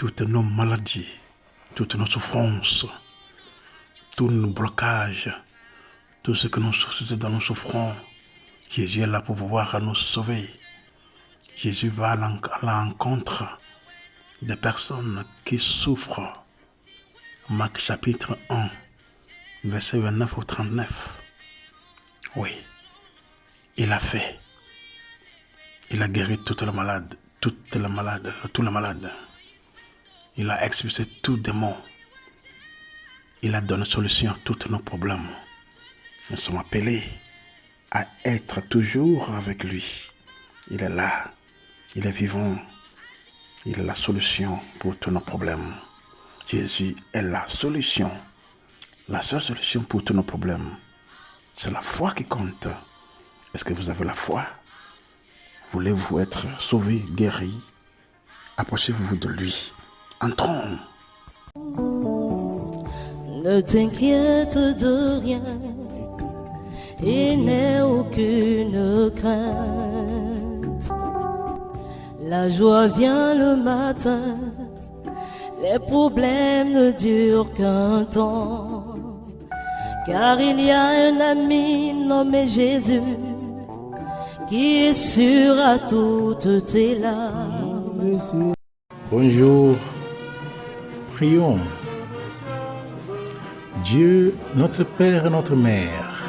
toutes nos maladies, toutes nos souffrances, tous nos blocages, tout ce que nous souffrons. Jésus est là pour pouvoir nous sauver. Jésus va à l'encontre des personnes qui souffrent. Marc chapitre 1, verset 29 au 39. Oui, il a fait. Il a guéri tous les malades. Il a expulsé tout démon. Il a donné solution à tous nos problèmes. Nous sommes appelés à être toujours avec lui. Il est là. Il est vivant. Il est la solution pour tous nos problèmes. Jésus est la solution. La seule solution pour tous nos problèmes. C'est la foi qui compte. Est-ce que vous avez la foi? Voulez-vous être sauvé, guéri? Approchez-vous de lui. Entrons. Ne t'inquiète de rien et n'aie aucune crainte. La joie vient le matin, les problèmes ne durent qu'un temps. Car il y a un ami nommé Jésus qui essuiera toutes tes larmes. Bonjour, prions. Dieu, notre Père et notre Mère,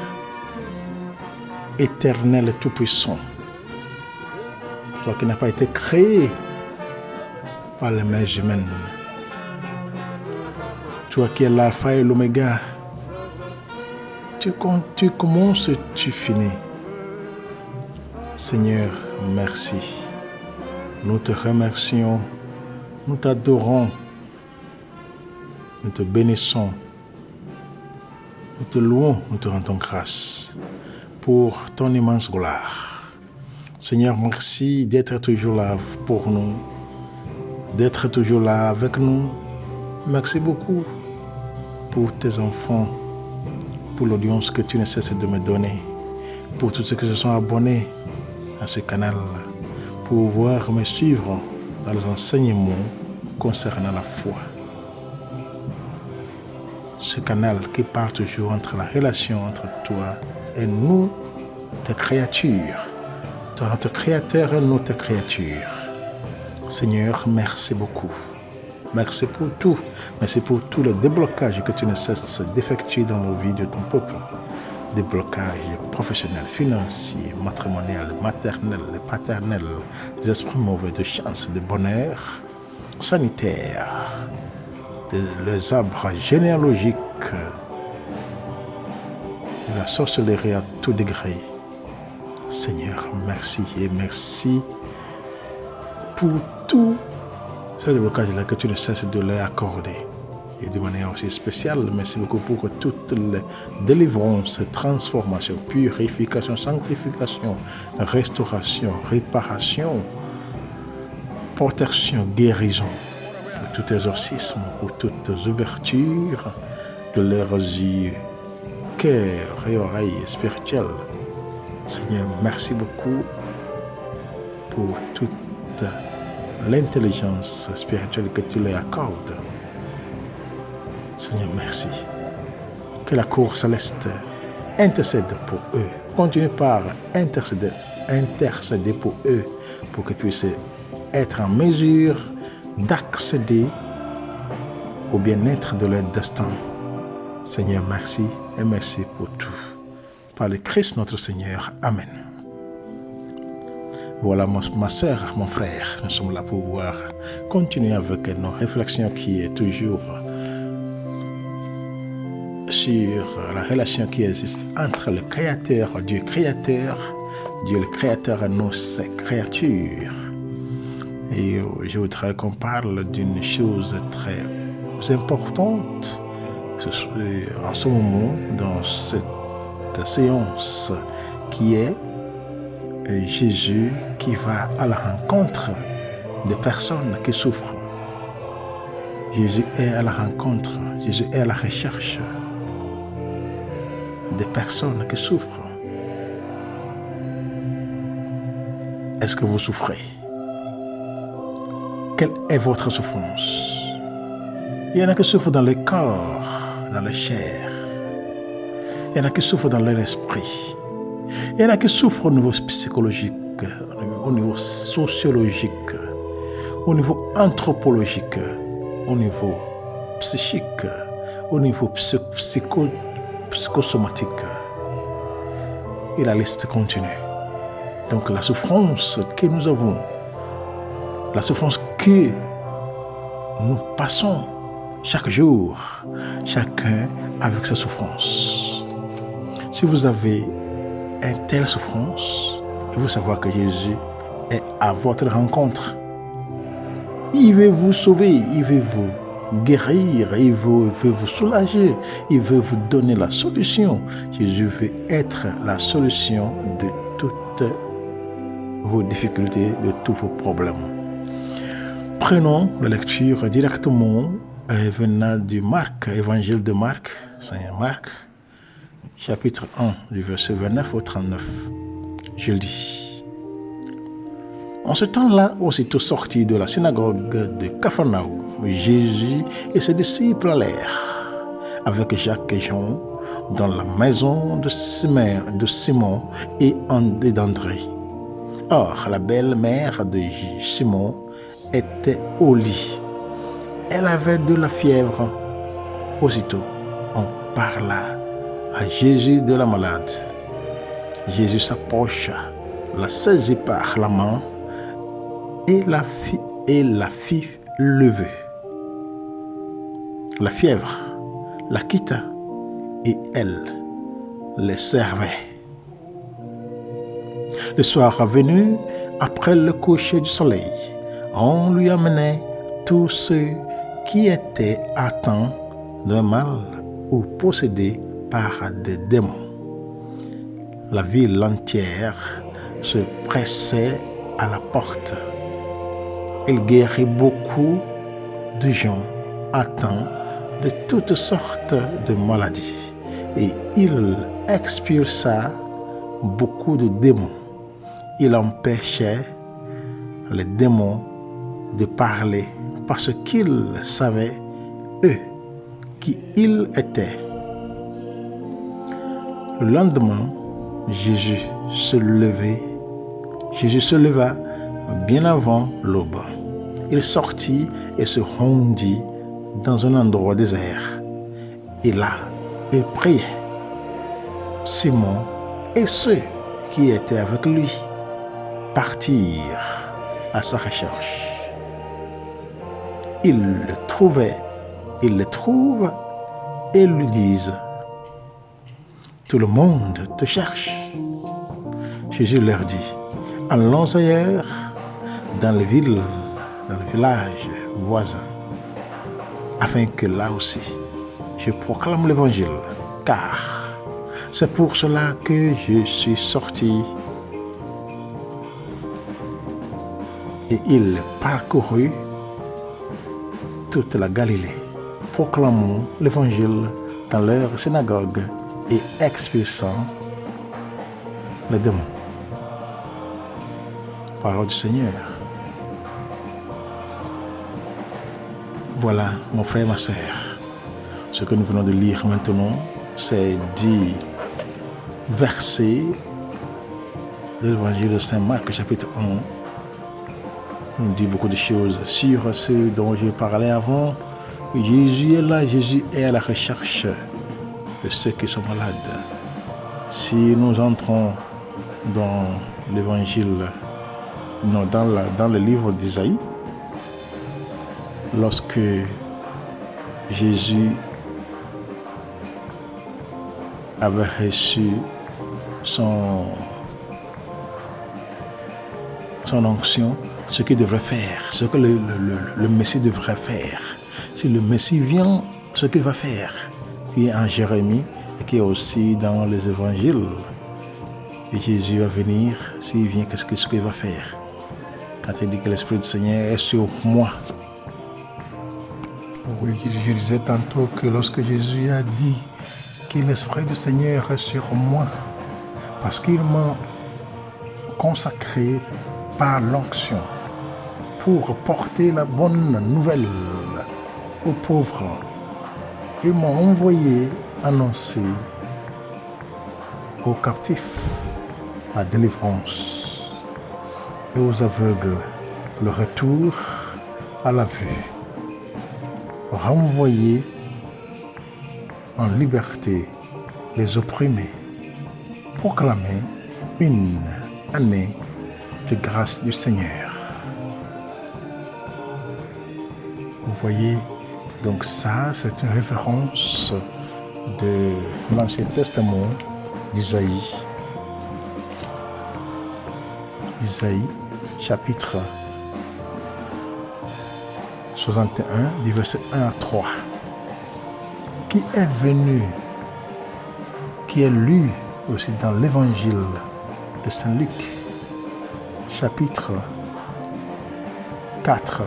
éternel et tout-puissant, toi qui n'as pas été créé par les mains humaines, toi qui es l'alpha et l'oméga, tu commences et tu finis. Seigneur, merci. Nous te remercions, nous t'adorons, nous te bénissons, nous te louons, nous te rendons grâce pour ton immense gloire. Seigneur, merci d'être toujours là pour nous, d'être toujours là avec nous. Merci beaucoup pour tes enfants, pour l'audience que tu ne cesses de me donner, pour tous ceux qui se sont abonnés à ce canal, pour pouvoir me suivre dans les enseignements concernant la foi. Ce canal qui parle toujours entre la relation entre toi et nous, tes créatures. Toi, notre Créateur et nous, tes créatures. Seigneur, merci beaucoup. Merci pour tout. Merci pour tous les déblocages que tu ne cesses d'effectuer dans nos vies de ton peuple. Des blocages professionnels, financiers, matrimoniaux, maternels, paternels, des esprits mauvais, de chance, de bonheur, sanitaire, les arbres généalogiques, de la sorcellerie à tout degré. Seigneur, merci et merci pour tout ce déblocage-là que tu ne cesses de leur accorder. Et de manière aussi spéciale, merci beaucoup pour toutes les délivrances, transformations, purification, sanctification, restauration, réparation, protection, guérison, pour tout exorcisme, pour toutes ouvertures de leurs yeux, cœur et oreilles spirituelles. Seigneur, merci beaucoup pour toute l'intelligence spirituelle que tu leur accordes. Seigneur, merci. Que la cour céleste intercède pour eux. Continue par intercéder pour eux, pour qu'ils puissent être en mesure d'accéder au bien-être de leur destin. Seigneur, merci et merci pour tout. Par le Christ notre Seigneur. Amen. Voilà ma soeur, mon frère, nous sommes là pour pouvoir continuer avec nos réflexions qui est toujours sur la relation qui existe entre le Créateur, Dieu le Créateur et nos créatures. Et je voudrais qu'on parle d'une chose très importante en ce moment dans cette séance qui est Jésus qui va à la rencontre des personnes qui souffrent. Jésus est à la rencontre, Jésus est à la recherche des personnes qui souffrent. Est-ce que vous souffrez? Quelle est votre souffrance? Il y en a qui souffrent dans le corps, dans la chair. Il y en a qui souffrent dans leur esprit. Il y en a qui souffrent au niveau psychologique, au niveau sociologique, au niveau anthropologique, au niveau psychique, au niveau psychosomatique. Et la liste continue. Donc la souffrance que nous avons, la souffrance que nous passons chaque jour, chacun avec sa souffrance. Si vous avez une telle souffrance, il faut savoir que Jésus est à votre rencontre. Il veut vous sauver, il veut vous guérir, il veut vous soulager, il veut vous donner la solution. Jésus veut être la solution de toutes vos difficultés, de tous vos problèmes. Prenons la lecture directement venant du Marc, évangile de Marc, Saint Marc, chapitre 1, du verset 29 au 39. Je lis. En ce temps-là, aussitôt sortis de la synagogue de Capharnaüm, Jésus et ses disciples allèrent avec Jacques et Jean dans la maison de Simon et d'André. Or, la belle-mère de Simon était au lit. Elle avait de la fièvre. Aussitôt, on parla à Jésus de la malade. Jésus s'approcha, la saisit par la main et la fit lever. La fièvre la quitta et elle les servait. Le soir venu, après le coucher du soleil, on lui amenait tous ceux qui étaient atteints d'un mal ou possédés par des démons. La ville entière se pressait à la porte. Il guérit beaucoup de gens atteints de toutes sortes de maladies et il expulsa beaucoup de démons. Il empêchait les démons de parler parce qu'ils savaient, eux, qui ils étaient. Le lendemain, Jésus se leva bien avant l'aube. Il sortit et se rendit dans un endroit désert. Et là, il priait. Simon et ceux qui étaient avec lui partirent à sa recherche. Ils le trouvent et lui disent: tout le monde te cherche. Jésus leur dit: allons ailleurs, dans les villes, dans les villages voisins, afin que là aussi je proclame l'évangile, car c'est pour cela que je suis sorti. Et il parcourut toute la Galilée, proclamant l'évangile dans leur synagogue et expulsant les démons. Parole du Seigneur. Voilà, mon frère, ma sœur, ce que nous venons de lire maintenant, c'est 10 versets de l'évangile de Saint Marc, chapitre 1. On dit beaucoup de choses sur ce dont je parlais avant. Jésus est là, Jésus est à la recherche de ceux qui sont malades. Si nous entrons dans l'évangile, non, dans le livre d'Isaïe, lorsque Jésus avait reçu son onction, ce qu'il devrait faire, ce que le Messie devrait faire. Si le Messie vient, ce qu'il va faire, qui est en Jérémie et qui est aussi dans les évangiles. Et Jésus va venir, s'il vient, qu'est-ce qu'il va faire? Quand il dit que l'Esprit du Seigneur est sur moi. Oui, je disais tantôt que lorsque Jésus a dit que l'Esprit du Seigneur est sur moi, parce qu'il m'a consacré par l'onction pour porter la bonne nouvelle aux pauvres. Ils m'ont envoyé annoncer aux captifs la délivrance et aux aveugles le retour à la vue, renvoyer en liberté les opprimés, proclamer une année de grâce du Seigneur. Vous voyez, donc ça, c'est une référence de l'Ancien Testament d'Isaïe. Isaïe, chapitre 61, du verset 1 à 3. Qui est venu, qui est lu aussi dans l'évangile de Saint Luc, chapitre 4,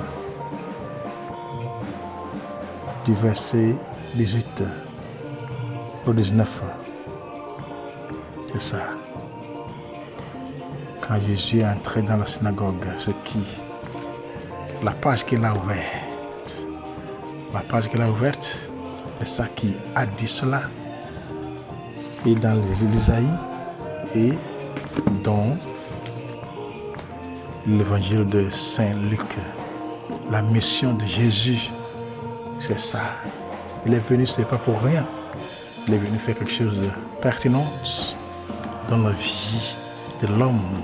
du verset 18 au 19. C'est ça. Quand Jésus est entré dans la synagogue, la page qu'il a ouverte, c'est ça qui a dit cela. Et dans l'Isaïe et dans l'évangile de Saint Luc, la mission de Jésus, c'est ça. Il est venu, ce n'est pas pour rien. Il est venu faire quelque chose de pertinent dans la vie de l'homme,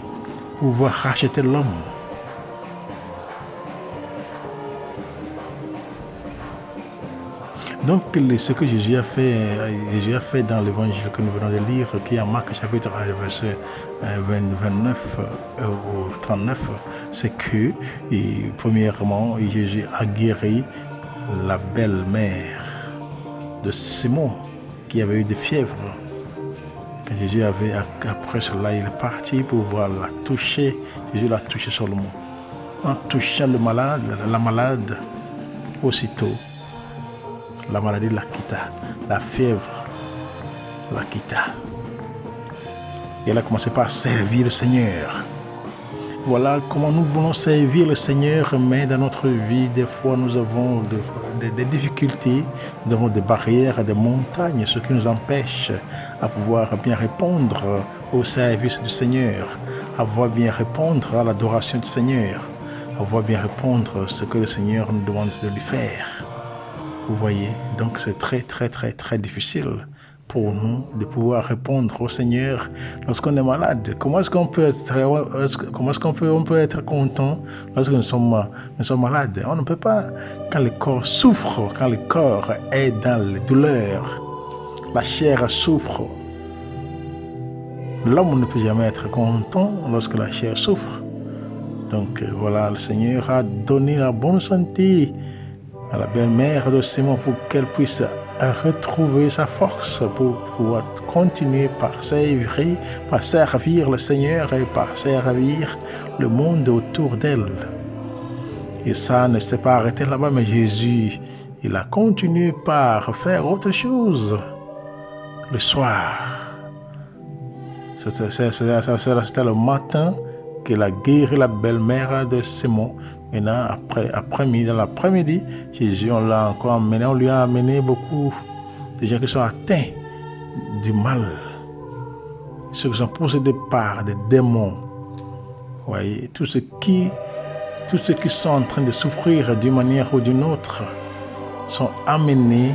pouvoir racheter l'homme. Donc, ce que Jésus a fait dans l'évangile que nous venons de lire, qui est en Marc chapitre 1, verset 29 au 39, c'est que, premièrement, Jésus a guéri la belle-mère de Simon, qui avait eu des fièvres. Quand Jésus après cela, il est parti pour pouvoir la toucher. Jésus l'a touché seulement. En touchant la malade, aussitôt, la maladie la quitta, la fièvre la quitta. Et elle a commencé par servir le Seigneur. Voilà comment nous voulons servir le Seigneur, mais dans notre vie, des fois, nous avons des difficultés, nous avons des barrières, des montagnes, ce qui nous empêche à pouvoir bien répondre au service du Seigneur, à pouvoir bien répondre à l'adoration du Seigneur, à pouvoir bien répondre à ce que le Seigneur nous demande de lui faire. Vous voyez, donc c'est très, très, très, très difficile pour nous de pouvoir répondre au Seigneur lorsqu'on est malade. Comment est-ce qu'on peut être content lorsque nous sommes malades? On ne peut pas. Quand le corps souffre, quand le corps est dans les douleurs, la chair souffre. L'homme ne peut jamais être content lorsque la chair souffre. Donc voilà, le Seigneur a donné la bonne santé à la belle-mère de Simon pour qu'elle puisse retrouver sa force pour pouvoir continuer par servir le Seigneur et par servir le monde autour d'elle. Et ça ne s'est pas arrêté là-bas, mais Jésus, il a continué par faire autre chose le soir. C'était le matin qu'il a guéri la belle-mère de Simon. Maintenant, dans l'après-midi, Jésus, on lui a amené beaucoup de gens qui sont atteints du mal. Ceux qui sont possédés par des démons. Vous voyez, tous ceux qui sont en train de souffrir d'une manière ou d'une autre sont amenés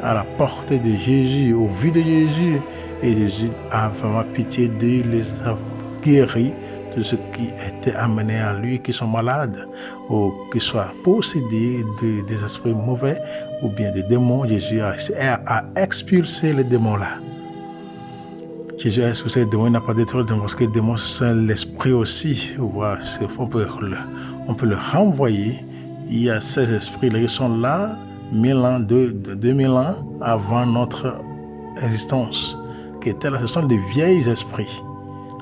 à la portée de Jésus, au vu de Jésus. Et Jésus a vraiment pitié d'eux, les a guéris de ceux qui étaient amenés à lui, qui sont malades, ou qui soient possédés des esprits mauvais, ou bien des démons. Jésus a expulsé les démons-là. Jésus a expulsé les démons, il n'a pas détruit les démons, parce que les démons, c'est l'esprit aussi. On peut le renvoyer. Il y a ces esprits-là, ils sont là, 2000 ans avant notre existence, qui étaient là. Ce sont des vieils esprits.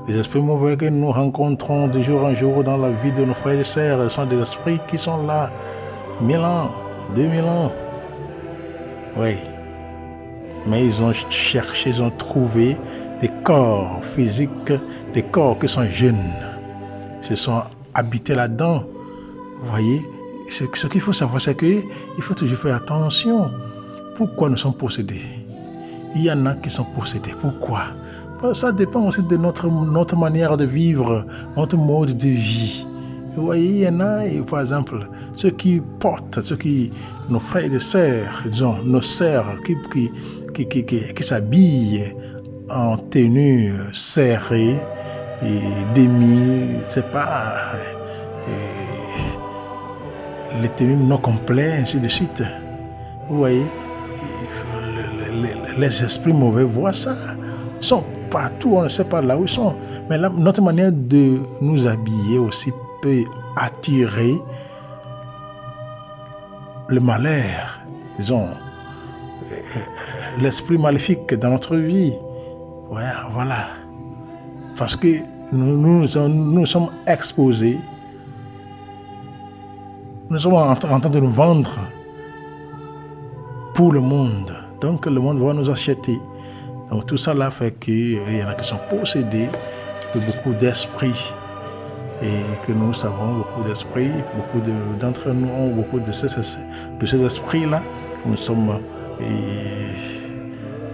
Les esprits mauvais que nous rencontrons de jour en jour dans la vie de nos frères et sœurs sont des esprits qui sont là 1000 ans, 2000 ans. Oui. Mais ils ont cherché, ils ont trouvé des corps physiques, des corps qui sont jeunes. Ils se sont habiter là-dedans. Vous voyez, ce qu'il faut savoir, c'est qu'il faut toujours faire attention. Pourquoi nous sommes possédés? Il y en a qui sont possédés. Pourquoi? Ça dépend aussi de notre manière de vivre, notre mode de vie. Vous voyez, il y en a, par exemple, ceux qui portent, nos frères et sœurs, disons, nos sœurs qui s'habillent en tenue serrée et demi, c'est pas les tenues non complètes, ainsi de suite. Vous voyez, les esprits mauvais voient ça. Ils sont partout, on ne sait pas là où ils sont. Mais là, notre manière de nous habiller aussi peut attirer le malheur, disons, l'esprit maléfique dans notre vie. Voilà. Parce que nous sommes exposés, nous sommes en train de nous vendre pour le monde. Donc le monde va nous acheter. Donc tout ça là fait qu'il y en a qui sont possédés de beaucoup d'esprits. Et que nous savons beaucoup d'esprits, beaucoup d'entre nous ont beaucoup de ces esprits-là. Nous sommes,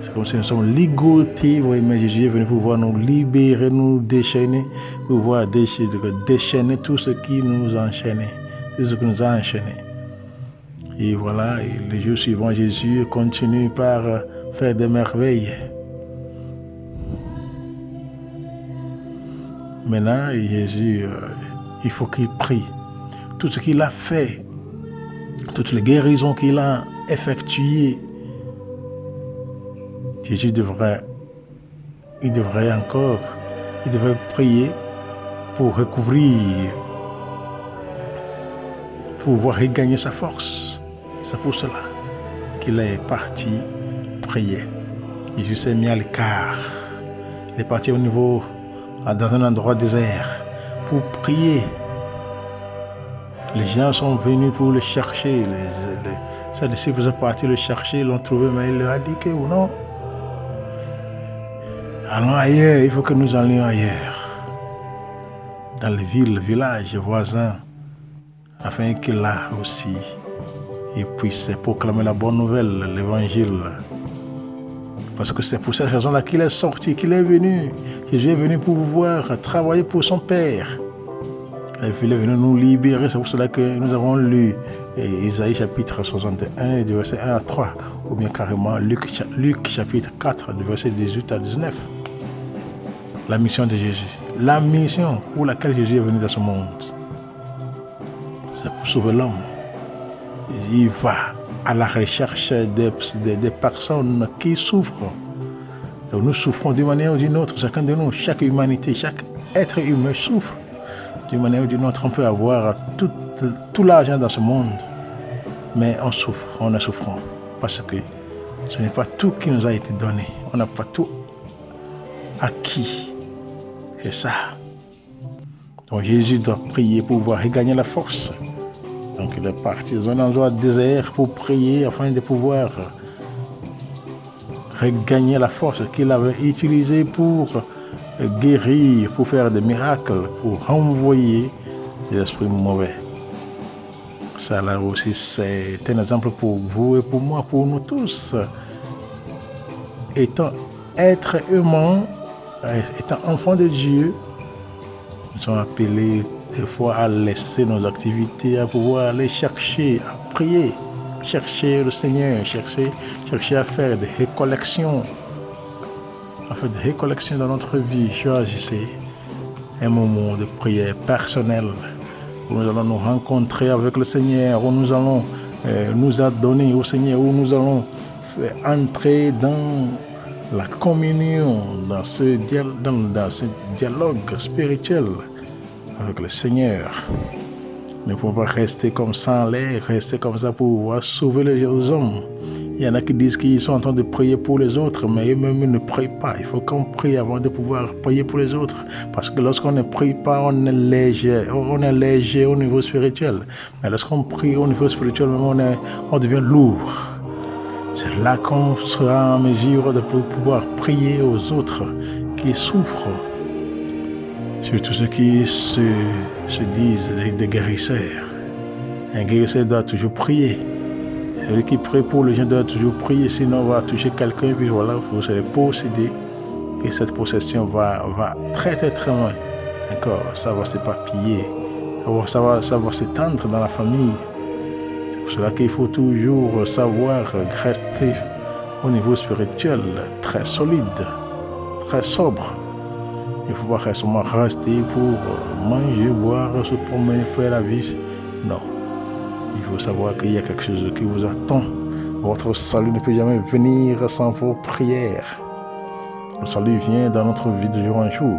c'est comme si nous sommes ligotés. Vous voyez, mais Jésus est venu pour pouvoir nous libérer, nous déchaîner, pour pouvoir déchaîner tout ce qui nous enchaînait, tout ce qui nous a enchaînés. Et voilà, et les jours suivants, Jésus continue par faire des merveilles. Maintenant, Jésus, il faut qu'il prie. Tout ce qu'il a fait, toutes les guérisons qu'il a effectuées, Jésus devrait prier pour recouvrir, pour pouvoir regagner sa force. C'est pour cela qu'il est parti prier. Jésus s'est mis à l'écart. Il est parti dans un endroit désert pour prier. Les gens sont venus pour le chercher. Ses disciples sont partis le chercher, l'ont trouvé, mais il leur a dit que non. Allons ailleurs, il faut que nous allions ailleurs. Dans les villes, villages voisins, afin que là aussi, il puisse proclamer la bonne nouvelle, l'évangile. Parce que c'est pour cette raison-là qu'il est sorti, qu'il est venu. Jésus est venu pour pouvoir travailler pour son Père. Il est venu nous libérer. C'est pour cela que nous avons lu Isaïe chapitre 61, du verset 1 à 3, ou bien carrément Luc chapitre 4, du verset 18 à 19. La mission de Jésus. La mission pour laquelle Jésus est venu dans ce monde. C'est pour sauver l'homme. Il va à la recherche des personnes qui souffrent. Donc nous souffrons d'une manière ou d'une autre, chacun de nous, chaque humanité, chaque être humain souffre d'une manière ou d'une autre. On peut avoir tout l'argent dans ce monde, mais on souffre, on est souffrant, parce que ce n'est pas tout qui nous a été donné. On n'a pas tout acquis. C'est ça. Donc Jésus doit prier pour pouvoir regagner la force. Donc il est parti dans un endroit désert pour prier afin de pouvoir regagner la force qu'il avait utilisée pour guérir, pour faire des miracles, pour renvoyer les esprits mauvais. Ça là aussi, c'est un exemple pour vous et pour moi, pour nous tous. Étant être humain, étant enfant de Dieu, nous sommes appelés des fois à laisser nos activités, à pouvoir aller chercher, à prier, chercher le Seigneur, chercher à faire des récollections, dans notre vie. Choisissez un moment de prière personnelle où nous allons nous rencontrer avec le Seigneur, où nous allons nous adonner au Seigneur, où nous allons entrer dans la communion, dans ce dialogue spirituel avec le Seigneur. Nous ne pouvons pas rester comme ça en l'air, rester comme ça pour pouvoir sauver les hommes. Il y en a qui disent qu'ils sont en train de prier pour les autres, mais eux-mêmes ne prient pas. Il faut qu'on prie avant de pouvoir prier pour les autres. Parce que lorsqu'on ne prie pas, on est léger au niveau spirituel. Mais lorsqu'on prie au niveau spirituel, on devient lourd. C'est là qu'on sera en mesure de pouvoir prier aux autres qui souffrent. Surtout ceux qui se disent des guérisseurs. Un guérisseur doit toujours prier. Celui qui prie pour les gens doit toujours prier, sinon on va toucher quelqu'un, puis voilà, vous serez possédé. Et cette possession va très très très loin. Encore, ça va s'éparpiller, ça va s'étendre dans la famille. C'est pour cela qu'il faut toujours savoir rester au niveau spirituel très solide, très sobre. Il ne faut pas seulement rester pour manger, boire, se promener, faire la vie. Non. Il faut savoir qu'il y a quelque chose qui vous attend. Votre salut ne peut jamais venir sans vos prières. Le salut vient dans notre vie de jour en jour.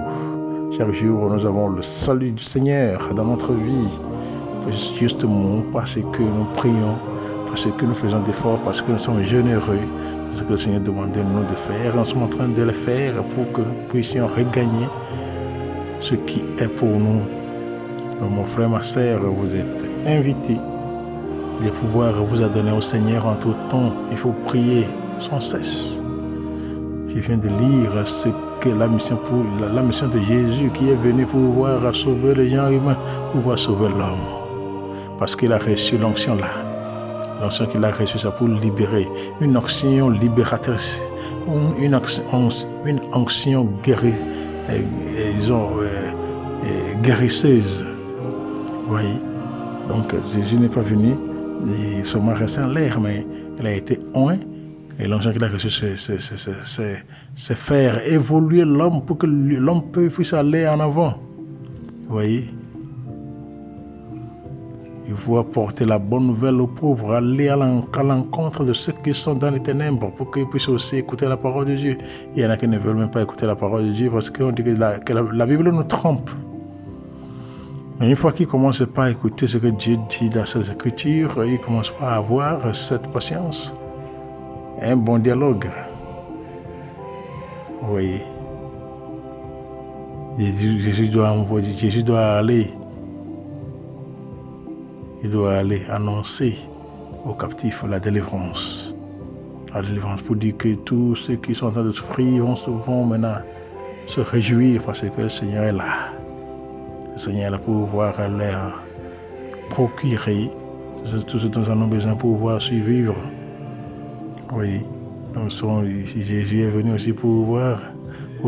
Chaque jour, nous avons le salut du Seigneur dans notre vie. Justement parce que nous prions, parce que nous faisons d'efforts, parce que nous sommes généreux. Ce que le Seigneur demande de nous de faire. Nous sommes en train de le faire pour que nous puissions regagner ce qui est pour nous. Donc, mon frère, ma sœur, vous êtes invités. Les pouvoirs vous a donné au Seigneur en tout temps. Il faut prier sans cesse. Je viens de lire ce que la mission de Jésus qui est venu pour pouvoir sauver le genre humain, pour pouvoir sauver l'homme. Parce qu'il a reçu l'onction là. L'onction qu'il a reçue, c'est pour libérer. Une onction libératrice. Une onction guérisseuse. Vous voyez? Donc Jésus n'est pas venu. Il se resté en l'air, mais il a été oint. Et l'onction qu'il a reçu, c'est faire évoluer l'homme pour que l'homme puisse aller en avant. Vous voyez? Il faut apporter la bonne nouvelle aux pauvres, aller à l'encontre de ceux qui sont dans les ténèbres pour qu'ils puissent aussi écouter la parole de Dieu. Il y en a qui ne veulent même pas écouter la parole de Dieu parce qu'on dit que la Bible nous trompe. Mais une fois qu'ils ne commencent pas à écouter ce que Dieu dit dans ses Écritures, ils ne commencent pas à avoir cette patience, un bon dialogue. Vous voyez, Jésus doit aller. Il doit aller annoncer aux captifs la délivrance. La délivrance pour dire que tous ceux qui sont en train de souffrir vont maintenant se réjouir parce que le Seigneur est là. Le Seigneur est là pour pouvoir leur procurer tout ce dont nous avons besoin pour pouvoir survivre. Oui, donc Jésus est venu aussi pour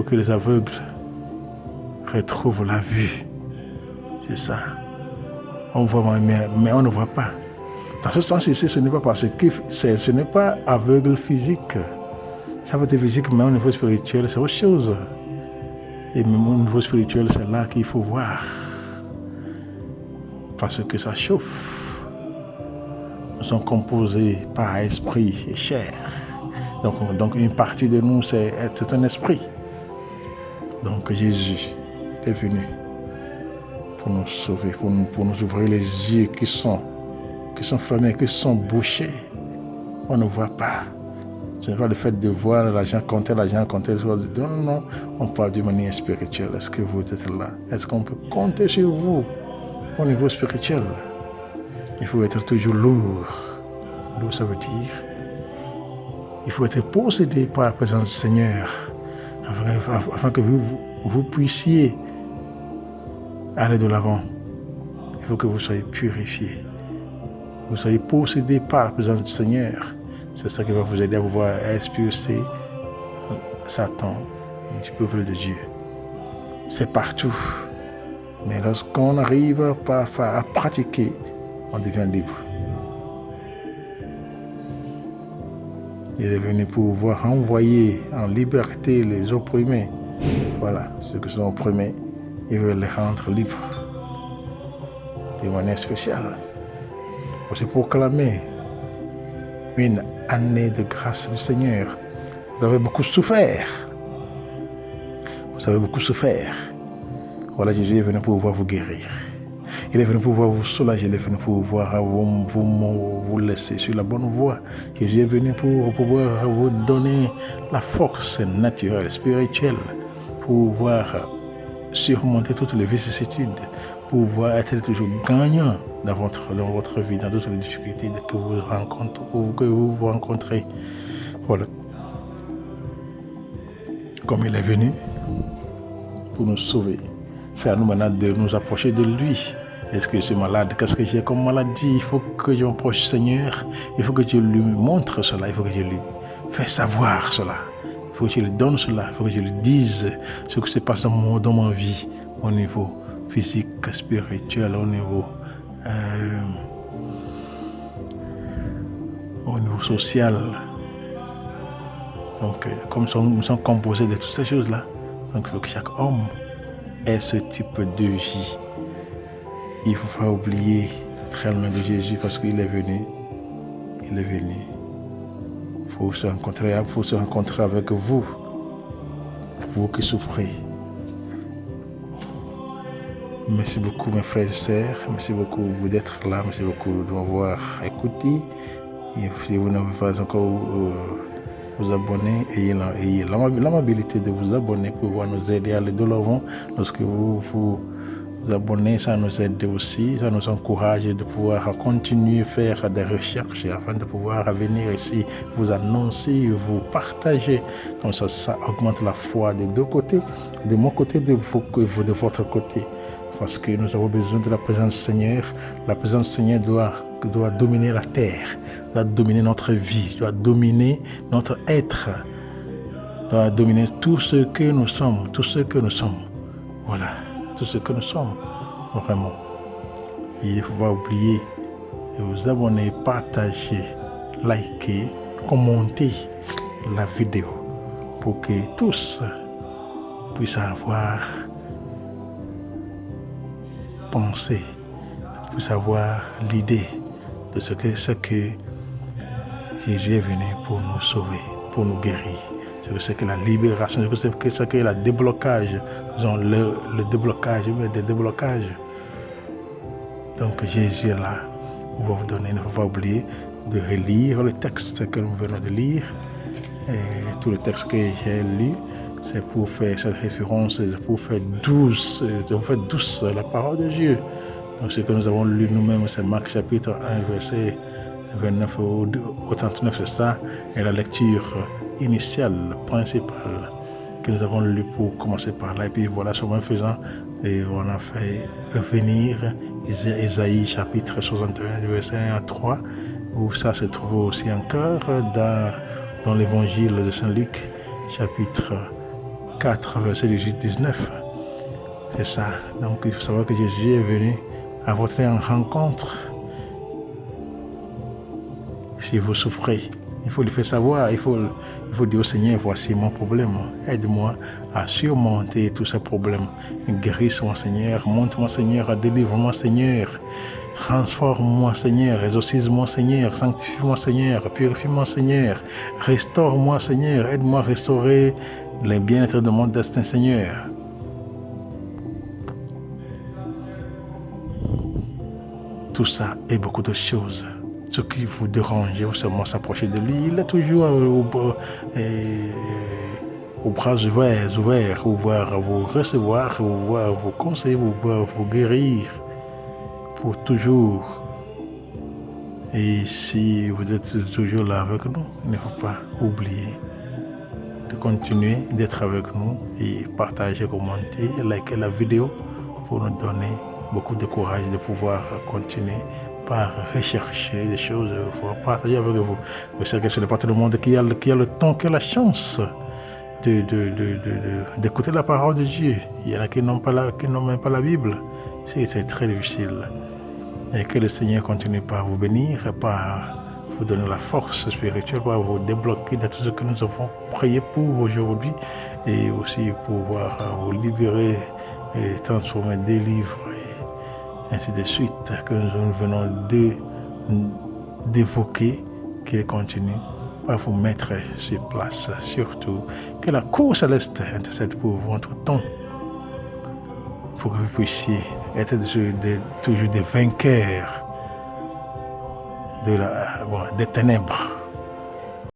que les aveugles retrouvent la vue. C'est ça. On voit, mais on ne voit pas. Dans ce sens ici, ce n'est pas parce que ce n'est pas aveugle physique. Ça va être physique, mais au niveau spirituel, c'est autre chose. Et même au niveau spirituel, c'est là qu'il faut voir. Parce que ça chauffe. Nous sommes composés par esprit et chair. Donc une partie de nous, c'est un esprit. Donc Jésus est venu pour nous sauver, pour nous ouvrir les yeux qui sont fermés, qui sont bouchés. On ne voit pas. Ce n'est pas le fait de voir l'argent compter. Non, on parle d'une manière spirituelle. Est-ce que vous êtes là? Est-ce qu'on peut compter sur vous au niveau spirituel? Il faut être toujours lourd. Lourd, ça veut dire il faut être possédé par la présence du Seigneur afin que vous puissiez aller de l'avant. Il faut que vous soyez purifiés. Vous soyez possédés par la présence du Seigneur. C'est ça qui va vous aider à pouvoir expulser Satan du peuple de Dieu. C'est partout. Mais lorsqu'on arrive à pratiquer, on devient libre. Il est venu pour pouvoir envoyer en liberté les opprimés. Voilà, ceux qui sont opprimés, il veut les rendre libres. De manière spéciale. Aussi proclamer une année de grâce du Seigneur. Vous avez beaucoup souffert. Voilà, Jésus est venu pour pouvoir vous guérir. Il est venu pour pouvoir vous soulager. Il est venu pour pouvoir vous laisser sur la bonne voie. Jésus est venu pour pouvoir vous donner la force naturelle, spirituelle, pour pouvoir surmonter toutes les vicissitudes, pour pouvoir être toujours gagnant dans votre vie, dans toutes les difficultés que vous rencontrez. Voilà. Comme il est venu pour nous sauver. C'est à nous maintenant de nous approcher de lui. Est-ce que je suis malade? Qu'est-ce que j'ai comme maladie? Il faut que je m'approche, Seigneur. Il faut que je lui montre cela. Il faut que je lui fasse savoir cela. Il faut que je lui donne cela. Il faut que je lui dise ce qui se passe dans ma vie, au niveau physique, spirituel, au niveau social. Donc, comme nous sommes composés de toutes ces choses-là, donc il faut que chaque homme ait ce type de vie. Il ne faut pas oublier le nom de Jésus parce qu'il est venu. Il est venu. Il faut se rencontrer avec vous, vous qui souffrez. Merci beaucoup mes frères et sœurs. Merci beaucoup d'être là. Merci beaucoup de m'avoir écouté. Et si vous n'avez pas encore vous abonner, ayez l'amabilité de vous abonner pour pouvoir nous aider à aller de l'avant. Lorsque vous abonnez, ça nous aide aussi, ça nous encourage de pouvoir continuer à faire des recherches afin de pouvoir venir ici, vous annoncer, vous partager. Comme ça, ça augmente la foi des deux côtés, de mon côté, de votre côté. Parce que nous avons besoin de la présence du Seigneur. La présence du Seigneur doit dominer la terre, doit dominer notre vie, doit dominer notre être, doit dominer tout ce que nous sommes, Voilà, tout ce que nous sommes, vraiment. Il ne faut pas oublier de vous abonner, partager, liker, commenter la vidéo pour que tous puissent avoir pensé, puissent avoir l'idée de ce que Jésus est venu pour nous sauver, pour nous guérir. C'est que la libération, c'est que le déblocage, le déblocage, des déblocages. Donc Jésus est là pour vous donner. Il ne faut pas oublier de relire le texte que nous venons de lire. Et tout le texte que j'ai lu, c'est pour faire cette référence, c'est pour faire douce la parole de Dieu. Donc ce que nous avons lu nous-mêmes, c'est Marc chapitre 1, verset 29 au 39, c'est ça. Et la lecture initiale, principale, que nous avons lu pour commencer par là. Et puis voilà, sur même faisant, et on a fait venir Isaïe chapitre 61, verset 1 à 3, où ça se trouve aussi encore dans l'évangile de Saint Luc, chapitre 4, verset 18-19. C'est ça. Donc il faut savoir que Jésus est venu à votre rencontre. Si vous souffrez, il faut lui faire savoir, il faut dire au Seigneur, voici mon problème, aide-moi à surmonter tous ces problèmes. Guéris-moi Seigneur, montre-moi Seigneur, délivre-moi Seigneur, transforme-moi Seigneur, exorcise-moi Seigneur, sanctifie-moi Seigneur, purifie-moi Seigneur, restaure-moi Seigneur, aide-moi à restaurer le bien-être de mon destin Seigneur. Tout ça et beaucoup de choses. Ce qui vous dérange, vous seulement s'approcher de lui, il est toujours aux bras ouverts, pouvoir vous recevoir, pouvoir vous conseiller, pouvoir vous guérir pour toujours. Et si vous êtes toujours là avec nous, il ne faut pas oublier de continuer d'être avec nous et partager, commenter, liker la vidéo pour nous donner beaucoup de courage de pouvoir continuer par rechercher des choses, pour partager avec vous. Je sais que ce n'est pas tout le monde qui a le temps, qui a la chance d'écouter la parole de Dieu. Il y en a qui n'ont même pas la Bible. C'est très difficile. Et que le Seigneur continue par vous bénir, par vous donner la force spirituelle, par vous débloquer de tout ce que nous avons prié pour aujourd'hui, et aussi pouvoir vous libérer et transformer, délivrer, ainsi de suite, que nous venons d'évoquer, qu'il continue par vous mettre sur place. Surtout, que la cour céleste intercède pour vous en tout temps, pour que vous puissiez être toujours des vainqueurs des ténèbres,